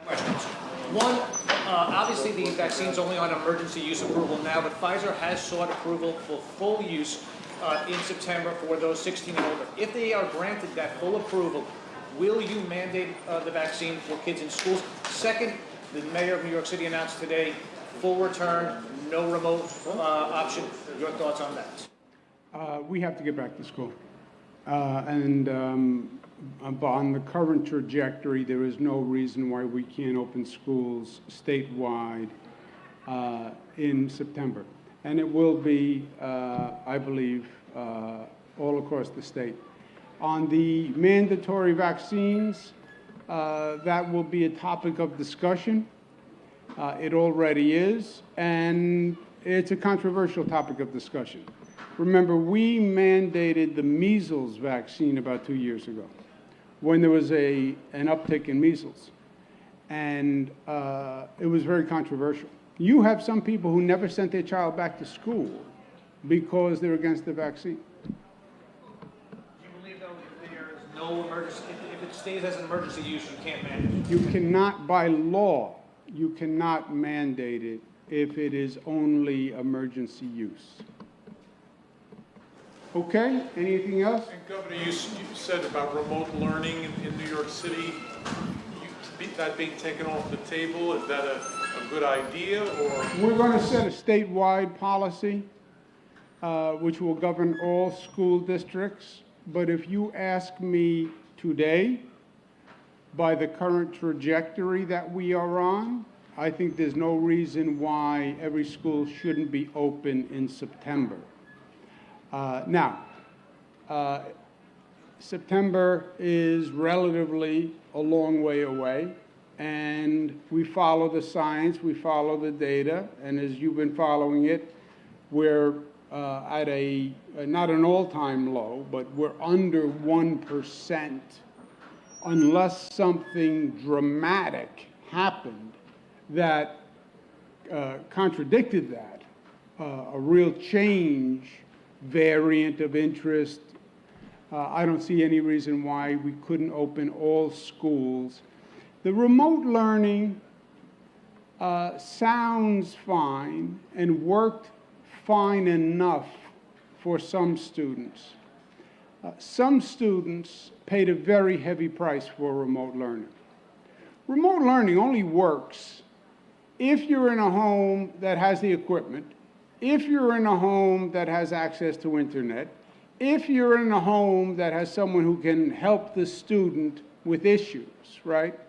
Questions. One, obviously the vaccine's only on emergency use approval now, but Pfizer has sought approval for full use in September for those 16 and older. If they are granted that full approval, will you mandate the vaccine for kids in schools? Second, the mayor of New York City announced today full return, no remote option. Your thoughts on that? We have to get back to school. On the current trajectory, there is no reason why we can't open schools statewide in September. And it will be, I believe, all across the state. On the mandatory vaccines, that will be a topic of discussion. It already is, and it's a controversial topic of discussion. Remember, we mandated the measles vaccine about 2 years ago when there was an uptick in measles, and it was very controversial. You have some people who never sent their child back to school because they're against the vaccine. Do you believe, though, if there is no emergency, if it stays as an emergency use, you can't mandate it? You cannot, by law, you cannot mandate it if it is only emergency use. Okay, anything else? And Governor, you said about remote learning in New York City, that being taken off the table, is that a good idea, or? We're going to set a statewide policy which will govern all school districts. But if you ask me today, by the current trajectory that we are on, I think there's no reason why every school shouldn't be open in September. September is relatively a long way away, and we follow the science, we follow the data, and as you've been following it, we're at not an all-time low, but we're under 1%, unless something dramatic happened that contradicted that, a real change, variant of interest. I don't see any reason why we couldn't open all schools. The remote learning sounds fine and worked fine enough for some students. Some students paid a very heavy price for remote learning. Remote learning only works if you're in a home that has the equipment, if you're in a home that has access to internet, if you're in a home that has someone who can help the student with issues, right?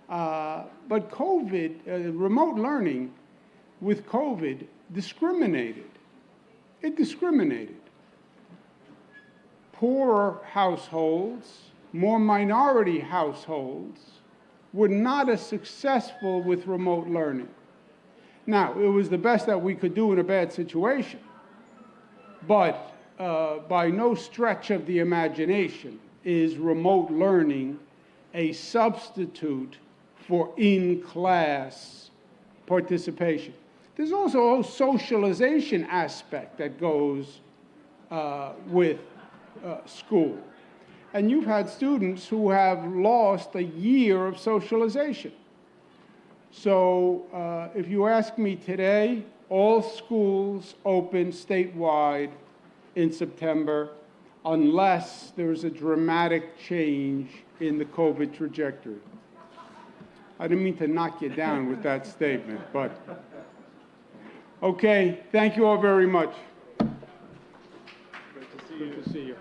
But COVID, remote learning with COVID discriminated. It discriminated. Poorer households, more minority households were not as successful with remote learning. Now, it was the best that we could do in a bad situation, but by no stretch of the imagination is remote learning a substitute for in-class participation. There's also a socialization aspect that goes with school. And you've had students who have lost a year of socialization. So if you ask me today, all schools open statewide in September unless there's a dramatic change in the COVID trajectory. I didn't mean to knock you down with that statement, but okay, thank you all very much. Good to see you.